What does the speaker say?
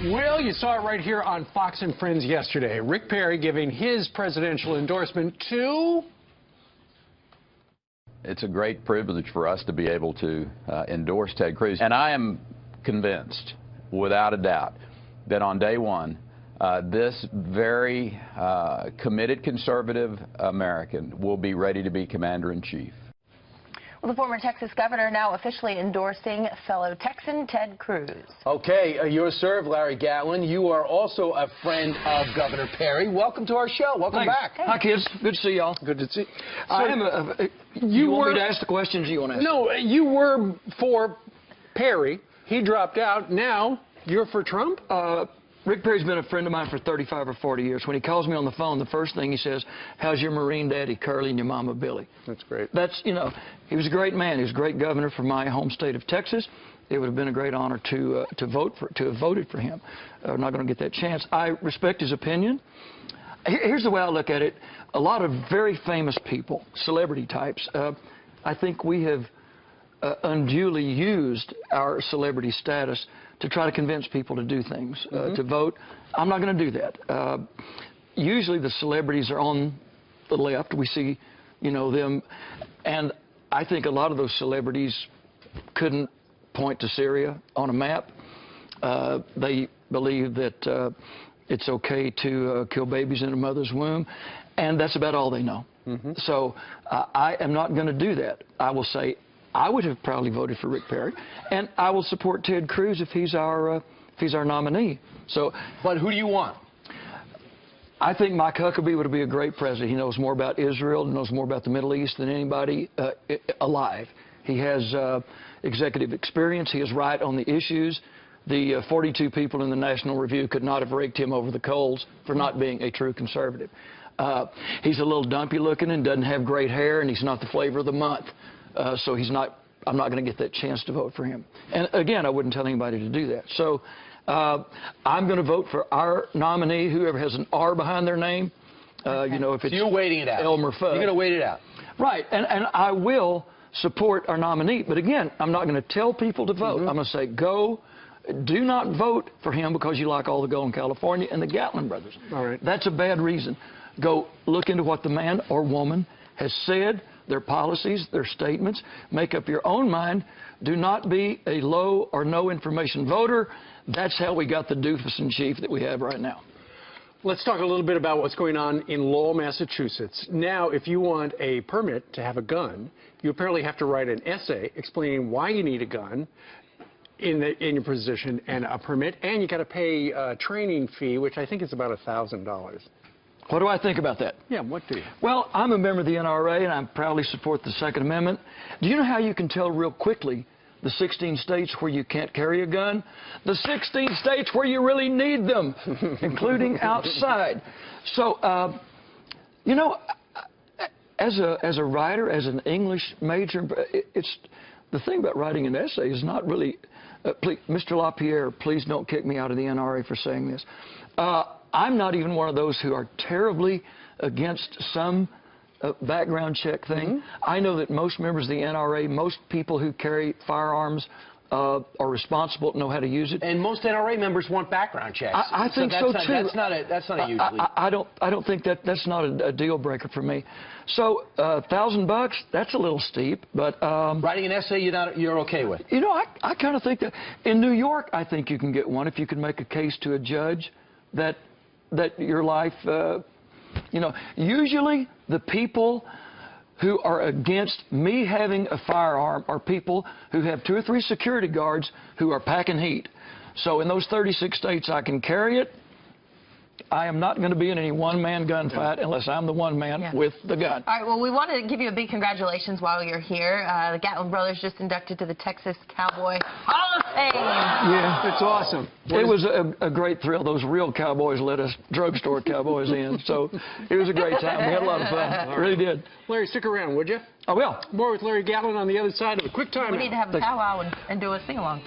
Well, you saw it right here on Fox and Friends yesterday. Rick Perry giving his presidential endorsement to... It's a great privilege for us to be able to endorse Ted Cruz. And I am convinced, without a doubt, that on day one, this very committed conservative American will be ready to be commander-in-chief. Well, the former Texas governor now officially endorsing fellow Texan Ted Cruz. Okay, yours served, Larry Gatlin. You are also a friend of Governor Perry. Welcome to our show. Welcome back. Hi, kids. Good to see y'all. Good to see. You want me to ask the questions you want to ask? No, you were for Perry. He dropped out. Now you're for Trump? Rick Perry's been a friend of mine for 35 or 40 years. When he calls me on the phone, the first thing he says, "How's your Marine daddy, Curly, and your mama, Billy?" That's great. That's, you know, he was a great man. He was a great governor for my home state of Texas. It would have been a great honor to have voted for him. I'm not going to get that chance. I respect his opinion. Here's the way I look at it. A lot of very famous people, celebrity types, I think we have unduly used our celebrity status to try to convince people to do things, to vote. I'm not going to do that. Usually the celebrities are on the left. We see, you know, them. And I think a lot of those celebrities couldn't point to Syria on a map. They believe that it's okay to kill babies in a mother's womb. And that's about all they know. So I am not going to do that. I will say, I would have probably voted for Rick Perry, and I will support Ted Cruz if he's our nominee. So, but who do you want? I think Mike Huckabee would be a great president. He knows more about Israel, knows more about the Middle East than anybody alive. He has executive experience. He is right on the issues. The 42 people in the National Review could not have raked him over the coals for not being a true conservative. He's a little dumpy looking and doesn't have great hair, and he's not the flavor of the month. So I'm not going to get that chance to vote for him. And again, I wouldn't tell anybody to do that. So I'm going to vote for our nominee, whoever has an R behind their name. You know, if it's so you're waiting it out. Elmer Fudd. You're going to wait it out. Right. And I will support our nominee. But again, I'm not going to tell people to vote. I'm going to say, go. Do not vote for him because you like all the gold in California and the Gatlin brothers. All right. That's a bad reason. Go look into what the man or woman has said, their policies, their statements. Make up your own mind. Do not be a low or no information voter. That's how we got the doofus in chief that we have right now. Let's talk a little bit about what's going on in Lowell, Massachusetts. Now, if you want a permit to have a gun, you apparently have to write an essay explaining why you need a gun in your position and a permit, and you got to pay a training fee, which I think is about $1,000. What do I think about that? Yeah, what do you? Well, I'm a member of the NRA, and I proudly support the Second Amendment. Do you know how you can tell real quickly the 16 states where you can't carry a gun? The 16 states where you really need them, including outside. So, you know, as a writer, as an English major, it's the thing about writing an essay is not really. Please, Mr. LaPierre, please don't kick me out of the NRA for saying this. I'm not even one of those who are terribly against some background check thing. I know that most members of the NRA, most people who carry firearms are responsible, know how to use it. And most NRA members want background checks. I think so too. That's not a huge leap. I don't think that's not a deal breaker for me. So $1,000, that's a little steep, but writing an essay you're okay with. You know, I kind of think that in New York, I think you can get one if you can make a case to a judge that your life, you know, usually the people who are against me having a firearm are people who have 2 or 3 security guards who are packing heat. So in those 36 states, I can carry it. I am not going to be in any one-man gunfight unless I'm the one man with the gun. All right, well, we want to give you a big congratulations while you're here. The Gatlin brothers just inducted to the Texas Cowboy Hall of Fame. Yeah, it's awesome. It was a great thrill. Those real cowboys let us drugstore cowboys in. So it was a great time. We had a lot of fun. Right. Really did. Larry, stick around, would you? I will. More with Larry Gatlin on the other side of a quick time. We need to have a powwow and do a sing-along.